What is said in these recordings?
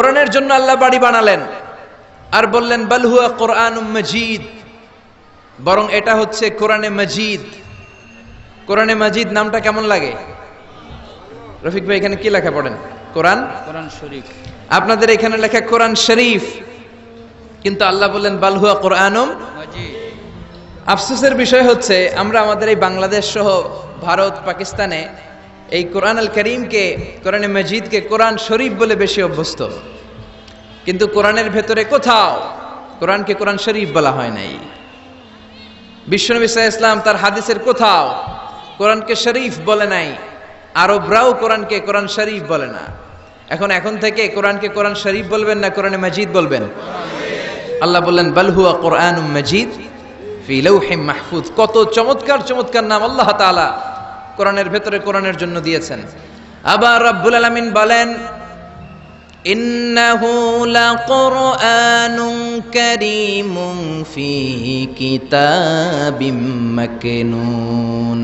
কোরআনের জন্য আল্লাহ বাড়ি বানালেন আর বললেন বাল হুয়া কোরআনুম মাজিদ, বরং এটা হচ্ছে কোরআনে মাজিদ। কোরআনে মাজিদ নামটা কেমন লাগে? রফিক ভাই এখানে কি লেখা পড়েন? কোরআন শরীফ। আপনাদের এখানে লেখা কোরআন শরীফ, কিন্তু আল্লাহ বললেন বাল হুয়া কোরআনুম মাজিদ। আফসোসের বিষয় হচ্ছে আমরা আমাদের এই বাংলাদেশ সহ ভারত, পাকিস্তানে এই কোরআন আল করিমকে, কোরআনে মাজিদকে কোরআন শরীফ বলে বেশি অভ্যস্ত, কিন্তু কোরআনের ভেতরে কোথাও কোরআনকে কোরআন শরীফ বলা হয় নাই। বিশ্বনবী সাল্লাল্লাহু আলাইহি ওয়াসাল্লাম তার হাদিসের কোথাও কোরআনকে শরীফ বলে নাই, আরবরাও কোরআনকে কোরআন শরীফ বলে না। এখন থেকে কোরআনকে কোরআন শরীফ বলবেন না কোরআনে মাজিদ বলবেন? আল্লাহ বললেন বাল হুয়া কোরআনুম মাজিদ ফি লাউহিম মাহফুজ। কত চমৎকার চমৎকার নাম আল্লাহ তাআলা কোরআনের ভেতরে কোরআনের জন্য দিয়েছেন। আবার রব্বুল আলামিন বলেন ইন্নাহু লাকুরআনুন কারীমুন ফি কিতাবিম মাকনুন।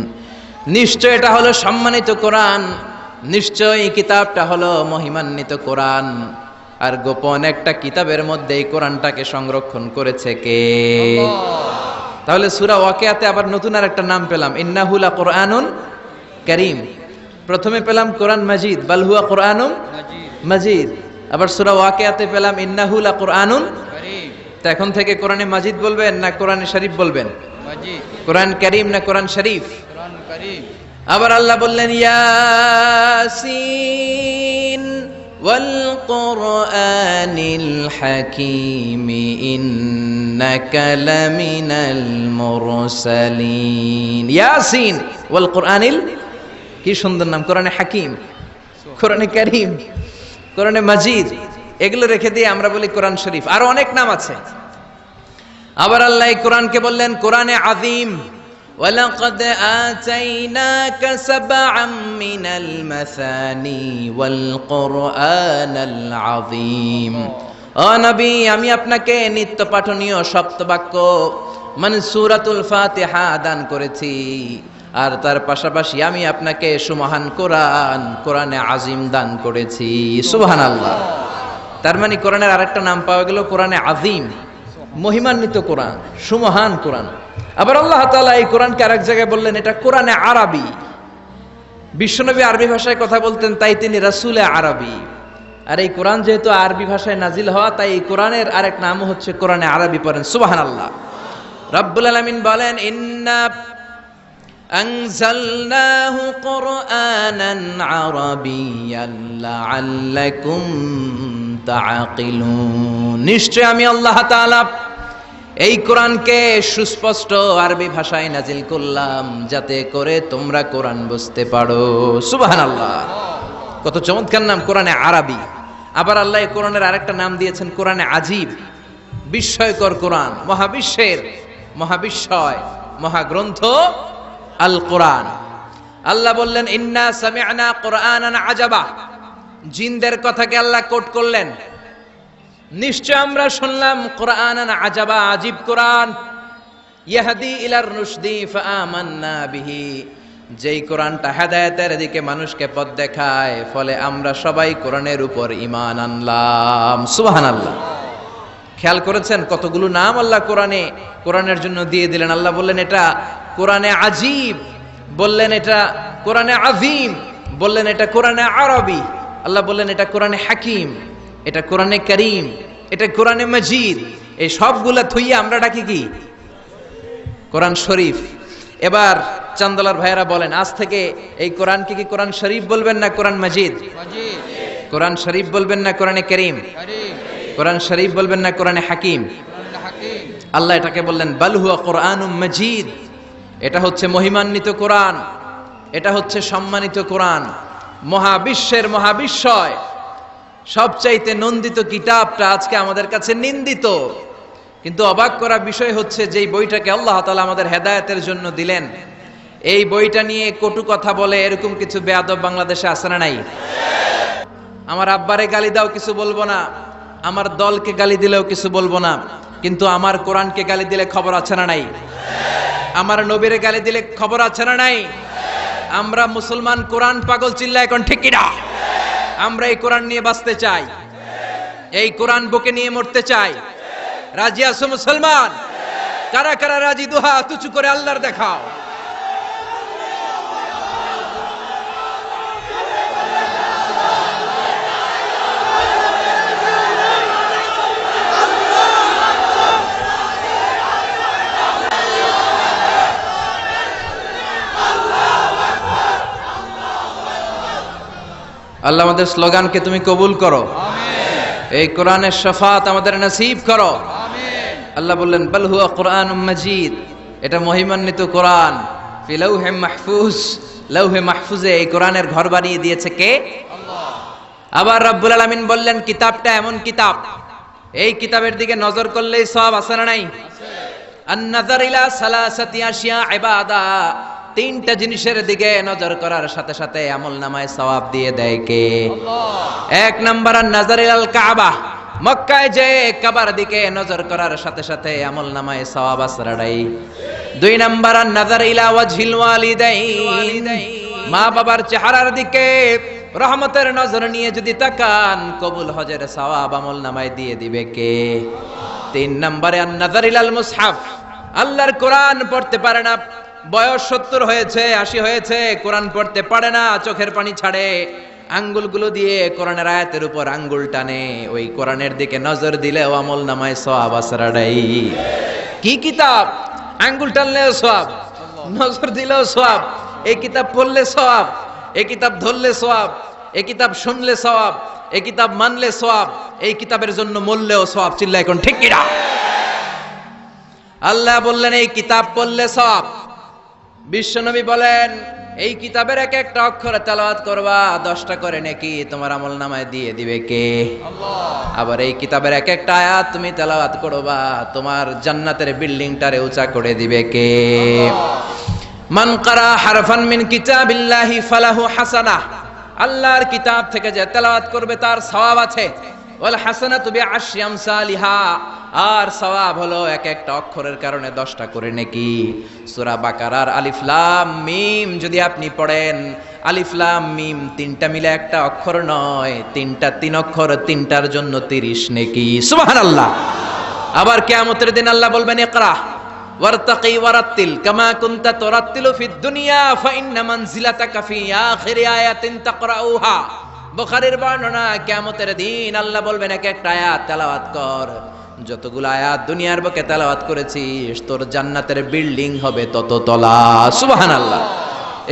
নিশ্চয় এটা হলো সম্মানিত কোরআন, নিশ্চয় এই কিতাবটা হলো মহিমান্বিত কোরআন, আর গোপন একটা কিতাবের মধ্যে এই কোরআনটাকে সংরক্ষণ করেছে কে? তাহলে সূরা ওয়াকিয়াতে আবার নতুন আর একটা নাম পেলাম, ইন্নাহু লাকুরআনুন কারীম। প্রথমে পেলাম কোরআন মাজিদ, বাল হুয়া কোরআনুম মাজিদ। আবার সূরা ওয়াকিয়াতে পেলাম ইন্নাহু লাকুরআনুন কারীম। তো এখন থেকে কোরআনে মাজিদ বলবেন না কোরআনে শরীফ বলবেন? মাজিদ। কোরআন কারীম না কোরআন শরীফ? কোরআন কারীম। আবার আল্লাহ বললেন ইয়াসিন ওয়াল কোরআনিল হাকীম ইন্নাকা লামিনাল মুরসালিন। ইয়াসিন ওয়াল কোরআনিল, কি সুন্দর নাম! কোরআনে হাকীম, কোরআনে কারীম, কোরআনে মাজিদ, এগুলো রেখে দিয়ে আমরা বলি কোরআন শরীফ। আরো অনেক নাম আছে। আবার আল্লাহ এই কোরআনকে বললেন কোরআনে আযীম, ওয়ালাকাদ আতাইনাকা সাবআম মিনাল মাসানি ওয়াল কোরআনাল আযীম। ও নবী, আমি আপনাকে নিত্য পাঠনীয় সপ্তবাক্য মানে সূরাতুল ফাতিহা দান করেছি, আর তার পাশাপাশি আমি আপনাকে সুমহান কোরআন, কোরআনে আযীম দান করেছি। সুবহানাল্লাহ। তার মানে কোরআনের আরেকটা নাম পাওয়া গেল কোরআনে আযীম, মহিমান্বিত কোরআন, সুমহান কোরআন। আবার আল্লাহ তাআলা এই কোরআনকে আরেক জায়গায় বললেন এটা কোরআনে আরবি। বিশ্বনবী আরবি ভাষায় কথা বলতেন, তাই তিনি রাসূলে আরবি। আর এই কোরআন যেহেতু আরবি ভাষায় নাজিল হওয়া, তাই এই কোরআনের আরেক নামও হচ্ছে কোরআনে আরবি। পড়েন সুবহানাল্লাহ। রব্বুল আলামিন বলেন ইন্না আনজালনাহু কুরআনান আরাবিয়্যান লাআল্লাকুম তাআকিলুন। নিশ্চয় আমি আল্লাহ তাআলা এই কোরআনকে সুস্পষ্ট আরবি ভাষায় নাজিল করলাম যাতে করে তোমরা কোরআন বুঝতে পারো। সুবহানাল্লাহ। কত চমৎকার নাম কোরআনে আরবি। আবার আল্লাহ এই কোরআনের আরেকটা নাম দিয়েছেন কোরআনে আজীব, বিস্ময়কর কোরআন, মহাবিশ্বের মহাবিস্ময় মহাগ্রন্থ আল কোরআন। আল্লাহ বললেন ইন্না সামি'না কুরআনান আজাবা। জিনদের কথাকে আল্লাহ কোট করলেন, নিশ্চয় আমরা শুনলাম কুরআনান আজাবা, আজীব কোরআন। ইয়াহদি ইলার রুশদি ফাআমান্না বিহি। যেই কোরআনটা হেদায়েতের দিকে মানুষকে পথ দেখায়, ফলে আমরা সবাই কোরআনের উপর ঈমান আনলাম। সুবহানাল্লাহ। খেয়াল করেছেন কতগুলো নাম আল্লাহ কোরআনের জন্য দিয়ে দিলেন। আল্লাহ বললেন এটা কোরআনে আজীব, বললেন এটা কোরআনে আযীম, বললেন এটা কোরআনে আরবি, আল্লাহ বললেন এটা কোরআনে হাকিম, এটা কোরআনে কারীম, এটা কোরআনে মাজিদ। এই সবগুলা থইয়া আমরা ডাকি কি? কোরআন শরীফ। এবার চান্দলার ভাইয়েরা বলেন, আজ থেকে এই কোরআনকে কি কোরআন শরীফ বলবেন না কোরআন মাজিদ? মাজিদ। কোরআন শরীফ বলবেন না কোরআনে কারীম? কারীম। কোরআন শরীফ বলবেন না কোরআনে হাকিম? কোরআন হাকীম। আল্লাহ এটাকে বললেন বাল হুয়া কোরআনুম মাজিদ। এটা হচ্ছে মহিমান্বিত কোরআন, এটা হচ্ছে সম্মানিত কোরআন, মহাবিশ্বের মহাবিস্ময়, সবচাইতে নন্দিত কিতাবটা আজকে আমাদের কাছে নিন্দিত। কিন্তু অবাক করা বিষয় হচ্ছে যেই বইটাকে আল্লাহ তাআলা আমাদের হেদায়েতের জন্য দিলেন, এই বইটা নিয়ে কটু কথা বলে এরকম কিছু বেয়াদব বাংলাদেশে আছে না নাই? আমার আব্বারে গালি দাও কিছু বলবো না, আমার দলকে গালি দিলেও কিছু বলবো না, কিন্তু আমার কোরআনকে গালি দিলে খবর আছে না নাই? আমার নবীরে গালি দিলে খবর আছে না নাই? আমরা মুসলমান কোরআন পাগল চিল্লা এখন ঠিক কিনা? আমরা এই কোরআন নিয়ে বাঁচতে চাই। এই কোরআন বুকে নিয়ে মরতে চাই। রাজি আছো মুসলমান? কারা কারা রাজি? দুহাত উঁচু করে আল্লাহর দেখাও। আল্লাহ আমাদের স্লোগানকে তুমি কবুল করো। এই কোরআনের শাফাত আমাদের নসিব করো। আল্লাহ বললেন বাল হুয়া কুরআনুম মাজিদ, এটা মহিমান্বিত কোরআন। ফি লাউহে মাহফুজ, লাউহে মাহফুজে এই কোরআনের ঘর বানিয়ে দিয়েছে কে? আল্লাহ। আবার রব্বুল আলামিন বললেন কিতাবটা এমন কিতাব, এই কিতাবের দিকে নজর করলেই সওয়াব আছে না নাই? আন-নাযার ইলা সালাসাতি আশিয়া ইবাদা, তিনটা জিনিসের দিকে নজর করার সাথে সাথে আমলনামায় সওয়াব দিয়ে দেয় কে? আল্লাহ। এক নাম্বার আন-নাযার ইলাল কাবা, মক্কায় যে কাবার দিকে নজর করার সাথে সাথে আমলনামায় সওয়াব আসরাড়াই। দুই নাম্বার আন-নাযার ইলা ওয়াজহিল ওয়ালিদাইন, মা বাবার চেহারার দিকে রহমতের নজর নিয়ে যদি তাকান, কবুল হজের সওয়াব আমলনামায় দিয়ে দিবে কে? তিন নম্বরে আন-নাযার ইলাল মুসহাফ, আল্লাহর কোরআন পড়তে পারে না, বয়স 70 হয়েছে 80 হয়েছে, কোরআন পড়তে পারে না, চোখের পানি ছাড়ে, আঙ্গুলগুলো দিয়ে কোরআনের আয়াতের উপর আঙ্গুল টানে, ওই কোরআনের দিকে নজর দিলেও আমলনামায় সওয়াব আসরাড়াই। কি কিতাব? আঙ্গুল টানলেও সওয়াব, নজর দিলেও সওয়াব, এই কিতাব পড়লে সওয়াব, এই কিতাব ধরলে সওয়াব, এই কিতাব শুনলে সওয়াব, এই কিতাব মানলে সওয়াব, এই কিতাবের জন্য মরলেও সওয়াব। চিল্লায় কোন ঠিক কিনা? আল্লাহ বললেন এই কিতাব পড়লে সওয়াব। বিশ্বনবী বলেন এই কিতাবের এক একটা অক্ষরে তেলাওয়াত করবা, 10টা করে নেকি তোমার আমলনামায় দিয়ে দিবে কে? আল্লাহ। আবার এই কিতাবের এক একটা আয়াত তুমি তেলাওয়াত করবা, তোমার জান্নাতের বিল্ডিংটারে উঁচা করে দিবে কে? মান কারা হারফান মিন কিতাবিল্লাহি ফালাহু হাসানাহ, আল্লাহর কিতাব থেকে যে তেলাওয়াত করবে তার সওয়াব আছে। ওয়াল হাসানাতু বিআশরি আমসালিহা, আর সওয়াব হলো এক একটা অক্ষরের কারণে 10টা করে নেকি। সূরা বাকারার আলিফ লাম মিম যদি আপনি পড়েন, আলিফ লাম মিম তিনটা মিলে একটা অক্ষর নয়, তিনটা 3 অক্ষর, তিনটার জন্য 30 নেকি। সুবহানাল্লাহ। আবার কিয়ামতের দিন আল্লাহ বলবেন ইকরা ওয়ারতাকি ওয়ারাত্তিল কামা কুনতা তুরাত্তিলু ফিদ দুনিয়া ফাইন্না মানজিলাতাকা ফি আখিরি আয়াতিন তাকরাউহা। বুখারীর বর্ণনা, কিয়ামতের দিন আল্লাহ বলবেন এক একটা আয়াত তেলাওয়াত কর, যতগুলো আয়াত দুনিয়ার বুকে তেলাওয়াত করেছিস তোর জান্নাতের বিল্ডিং হবে তত তলা। সুবহানাল্লাহ।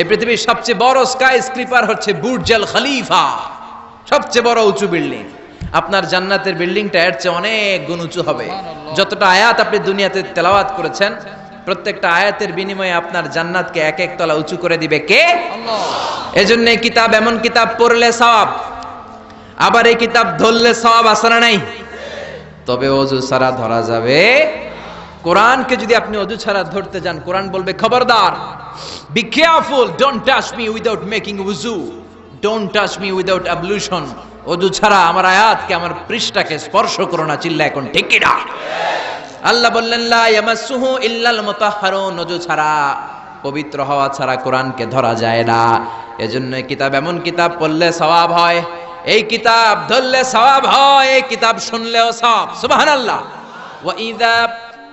এই পৃথিবীর সবচেয়ে বড় স্কাই স্ক্রিপার হচ্ছে বুর্জ আল খলিফা, সবচেয়ে বড় উঁচু বিল্ডিং। আপনার জান্নাতের বিল্ডিংটা এর চেয়ে অনেক গুণ উঁচু হবে। যতটা আয়াত আপনি দুনিয়াতে তেলাওয়াত করেছেন, প্রত্যেকটা আয়াতের বিনিময়ে আপনার জান্নাতকে এক এক তলা উঁচু করে দিবে কে? আল্লাহ। এজন্য এই কিতাব এমন কিতাব পড়লে সওয়াব, আবার এই কিতাব ধরলে সওয়াব আছে না নাই? তবে ওযু ছাড়া ধরা যাবে। কোরআনকে যদি আপনি ওযু ছাড়া ধরতে যান, কোরআন বলবে খবরদার, be careful, don't touch me without making ওযু, ডোন্ট টাচ মি উইদাউট অ্যাবলুশন। ওযু ছাড়া আমার আয়াতকে, আমার পৃষ্ঠাকে স্পর্শ করো না। চিল্লা এখন ঠিক কি না? আল্লাহ বললেন লা ইয়ামাসসুহু ইল্লাল মুতাহহারুন, ওযু ছাড়া, পবিত্র হওয়া ছাড়া কোরআনকে ধরা যায় না। এজন্য এই কিতাব এমন কিতাব পড়লে সওয়াব হয়, এই কিতাব ধরলে সওয়াব হয়, এই কিতাব শুনলেও সওয়াব। সুবহানাল্লাহ। ওয়া ইযা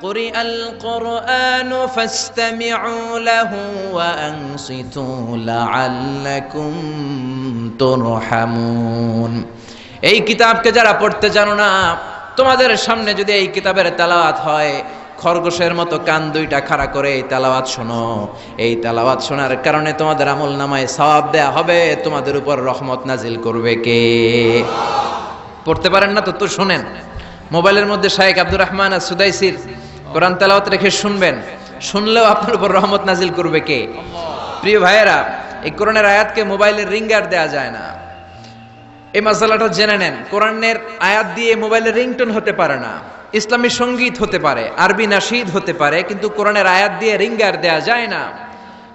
কুরিআল কুরআনু ফাসতামিউ লাহু ওয়া আনসিতু লাআল্লাকুম তুরহামুন। এই কিতাবকে যারা পড়তে জানো না, তোমাদের সামনে যদি এই কিতাবের তেলাওয়াত হয়, খরগোশের মতো কান দুইটা খাড়া করে এই তেলাওয়াত শোনো। এই তেলাওয়াত শোনার কারণে তোমাদের আমলনামায় সওয়াব দেয়া হবে, তোমাদের উপর রহমত নাজিল করবে কে? পড়তে পারেন না তো শুনেন। মোবাইলের মধ্যে শাইখ আব্দুর রহমান আস-সুদাইসির কোরআন তেলাওয়াত রেখে শুনবেন, শুনলেও আপনার উপর রহমত নাজিল করবে কে? প্রিয় ভাইয়েরা, এই কোরআনের আয়াতকে মোবাইলের রিঙ্গার দেয়া যায় না। এই মাসালাটা জেনে নেন। কোরআনের আয়াত দিয়ে মোবাইলের রিংটোন হতে পারে না, ইসলামী সঙ্গীত হতে পারে, আরবি নাশিদ হতে পারে, কিন্তু কোরআনের আয়াত দিয়ে রিঙ্গার দেয়া যায় না।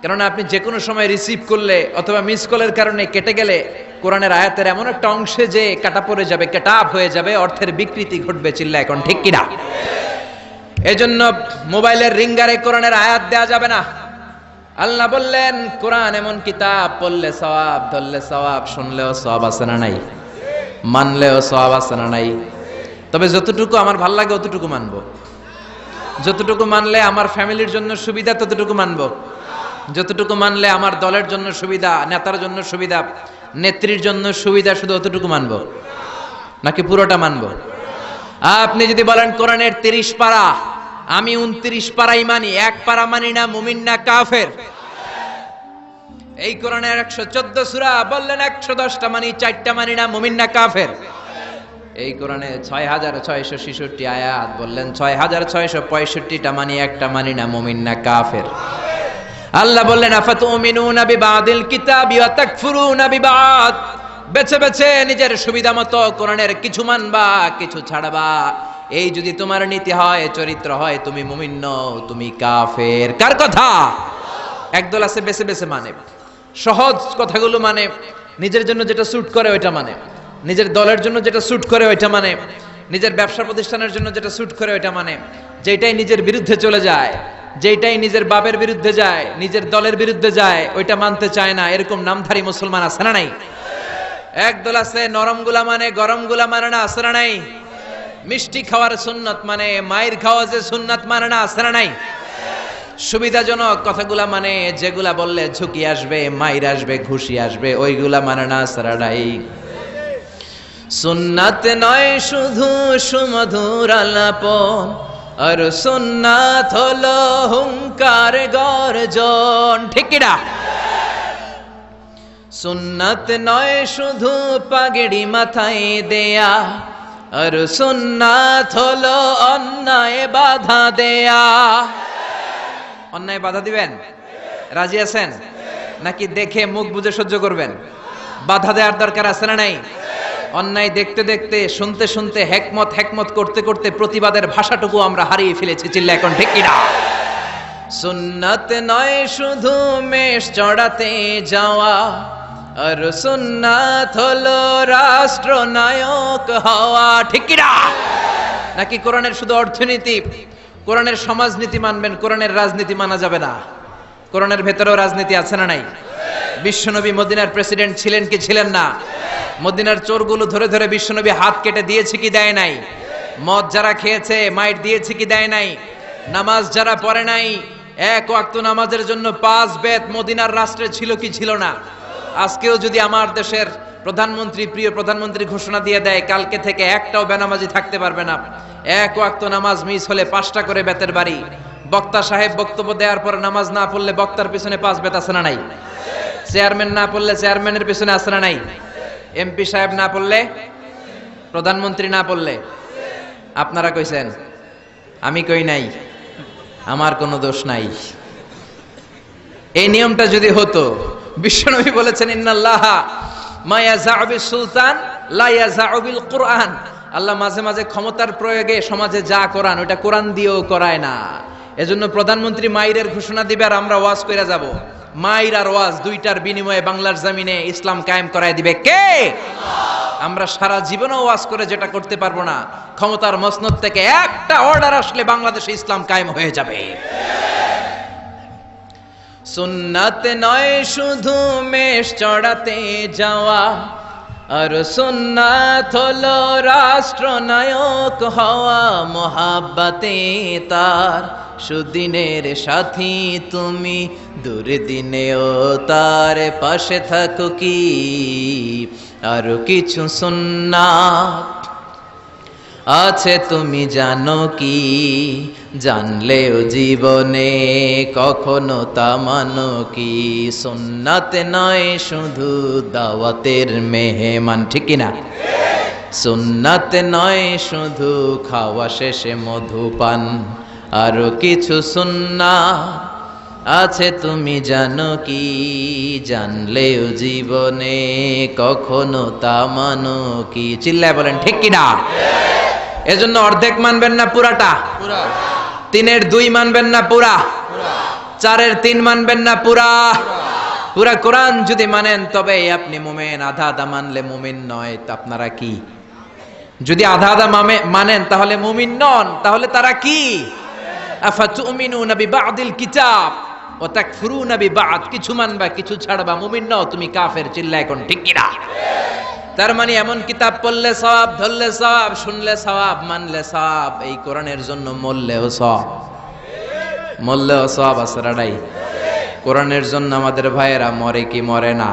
কেননা আপনি যে কোনো সময় রিসিভ করলে অথবা মিস কলের কারণে কেটে গেলে কোরআনের আয়াতের এমন একটা অংশে যে কাটা পড়ে যাবে, কাটাপ হয়ে যাবে, অর্থের বিকৃতি ঘটবে। চিল্লা এখন ঠিক কিনা? এজন্য মোবাইলের রিঙ্গারে কোরআনের আয়াত দেয়া যাবে না। আল্লাহ বললেন কোরআন এমন কিতাব, পড়লে সওয়াব, ধরলে সওয়াব, শুনলেও সওয়াব আছে না নাই? মানলেও সওয়াব আছে না নাই? তবে যতটুকু আমার ভাল লাগে অতটুকু মানবো, যতটুকু মানলে আমার ফ্যামিলির জন্য সুবিধা ততটুকু মানবো, যতটুকু মানলে আমার দলের জন্য সুবিধা, নেতার জন্য সুবিধা, নেত্রীর জন্য সুবিধা, শুধু অতটুকু মানবো নাকি পুরোটা মানবো? আপনি যদি বলেন কোরআনের 30 পারা, আমি 29 পারাই মানি, এক পারা মানি না, মুমিন না কাফের। এই কোরআনের 114 সূরা বললেন 110টা মানি, 4টা মানি না, মুমিন না কাফের। এই কোরআনে 6666 আয়াত বললেন 6665টা মানি, একটা মানি না, মুমিন না কাফের। আল্লাহ বললেন আফাতুমিনুনা বিবাদিল কিতাবি ওয়া তাকফুরুনা বিবাদ, বেছে বেছে নিজের সুবিধা মতো কোরআনের কিছু মানবা, কিছু ছাড়বা। এই যদি তোমার নীতি হয়, চরিত্র হয়, তুমি মুমিন নও, তুমি কাফের। কার কথা? একদল আছে বেছে বেছে মানে, সহজ কথাগুলো মানে, নিজের জন্য যেটা স্যুট করে ওইটা মানে, নিজের দলের জন্য যেটা স্যুট করে ওইটা মানে, নিজের ব্যবসা প্রতিষ্ঠানের জন্য যেটা স্যুট করে ওইটা মানে, যেটাই নিজের বিরুদ্ধে চলে যায়, যেটাই নিজের বাপের বিরুদ্ধে যায়, নিজের দলের বিরুদ্ধে যায়, ওইটা মানতে চায় না। এরকম নামধারী মুসলমান আছে না নাই? একদল আছে নরম গুলা মানে, গরম গুলা মানে না, আছে না নাই? মিষ্টি খাওয়ার সুন্নাত মানে, মায়ের খাওয়া যে সুন্নাত মানে না, আছে না নাই? সুবিধাজনক কথাগুলা মানে, যেগুলা বললে ঝুঁকি আসবে, মাইর আসবে, ঘুষি আসবে, ওইগুলা মানে না, আছে না নাই? সুন্নাত নয় শুধু সুমধুর আলাপন, আর সুন্নাত হলো হুঙ্কার গর্জন। ঠিক কি না? সুন্নাত নয় শুধু পাগড়ি মাথায় দেয়া, আর সুন্নাত হলো অন্যায় বাধা দেয়া। অন্যায় বাধা দিবেন? রাজি আছেন নাকি দেখে মুখ বুজে সহ্য করবেন? বাধা দেওয়ার দরকার আছে না নাই? অন্যায় দেখতে দেখতে, শুনতে শুনতে, হেকমত করতে করতে প্রতিবাদের ভাষাটুকু আমরা হারিয়ে ফেলেছি। চিল্লা এখন ঠিক কিনা? সুন্নাত নয় শুধু মেষ চড়াতে যাওয়া, আর সুন্নাত হলো রাষ্ট্রনায়ক হওয়া। ঠিক কিনা? নাকি কোরআনের শুধু অর্থনীতি, কোরআনের সমাজনীতি মানবেন, কোরআনের রাজনীতি মানা যাবে না? কোরআনের ভেতরেও রাজনীতি আছে না নাই? বিশ্বনবী মদিনার প্রেসিডেন্ট ছিলেন কি ছিলেন না? মদিনার চোরগুলো ধরে ধরে বিশ্বনবী হাত কেটে দিয়েছে কি দেয় নাই? মদ যারা খেয়েছে মাইর দিয়েছে কি দেয় নাই? নামাজ যারা পড়ে নাই, এক ওয়াক্ত নামাজের জন্য 5 বেত মদিনার রাষ্ট্রে ছিল কি ছিল না? আজকেও যদি আমার দেশের প্রধানমন্ত্রী, প্রিয় প্রধানমন্ত্রী ঘোষণা দিয়ে দেয় কালকে থেকে একটাও বেনামাজি থাকতে পারবে না, এক ওয়াক্ত নামাজ মিস হলে 5টা করে বেতের বাড়ি, বক্তা সাহেব বক্তব্য দেওয়ার পর নামাজ না পড়লে বক্তার পিছনে 5 বেত আছে না নাই? চেয়ারম্যান না পড়লে চেয়ারম্যানের পিছনে আছে না নাই? এমপি সাহেব না পড়লে, প্রধানমন্ত্রী না পড়লে। আপনারা কইছেন, আমি কই নাই, আমার কোনো দোষ নাই। এই নিয়মটা যদি হতো, বিশ্বনবী বলেছেন ইন্নাল্লাহা মা ইয়াযাউ বিস সুলতান লা ইয়াযাউ বিল কুরআন, আল্লাহ মাঝে মাঝে ক্ষমতার প্রয়োগে সমাজে যা করান ওটা কোরআন দিয়েও করায় না। এজন্য প্রধানমন্ত্রী মাইরের ঘোষণা দিবে আর আমরা ওয়াজ কইরা যাব। মাইর আর ওয়াজ দুইটার বিনিময়ে বাংলার জমিনে ইসলাম কায়েম করায় দিবে কে? আমরা সারা জীবনও ওয়াজ করে যেটা করতে পারবো না, ক্ষমতার মসনদ থেকে একটা অর্ডার আসলে বাংলাদেশে ইসলাম কায়েম হয়ে যাবে। সুন্নাত নয় শুধু মেষ চড়াতে যাওয়া, আর সুন্নাত হলো রাষ্ট্রনায়ক হওয়া। মোহাব্বতে তার সুদিনের সাথী তুমি, দুর্দিনেও তার পাশে থাকো কি। আর কিছু সুন্নাত আছে তুমি জানো কি, জানলেও জীবনে কখনো তা মানো কি। সুন্নাত নয় শুধু দাওয়াতের মেহমান। ঠিক কিনা? সুন্নাত নয় শুধু খাওয়া শেষে মধুপান, আরো কিছু সুন্নাত আছে তুমি জানো কি, জানলেও জীবনে কখনো তা মানো কি। চিল্লায় বলেন ঠিক কিনা? এজন্য অর্ধেক মানবেন না পুরাটা? পুরা 3-এর 2 মানবেন না পুরা? পুরা 4-এর 3 মানবেন না পুরা? পুরা কোরআন যদি মানেন তবে আপনি মুমিন, আধা আধা মানলে মুমিন নয়। তা আপনারা কি? যদি আধা আধা মানেন তাহলে মুমিন নন, তাহলে তারা কি? আফাতুমিনুনা বিবাদিল কিতাব ওয়া তাকফুরুনা বিবাদ, কিছু মানবা কিছু ছাড়বা, মুমিন নও, তুমি কাফের। চিল্লা এখন ঠিক কিনা? তার মানে এমন কিতাব পড়লে সওয়াব, ধরলে সওয়াব, শুনলে সওয়াব, মানলে সওয়াব, এই কোরআনের জন্য মরলেও সওয়াব, মরলেও সওয়াব আছে রাডাই। কোরআনের জন্য আমাদের ভাইয়েরা মরে কি মরে না?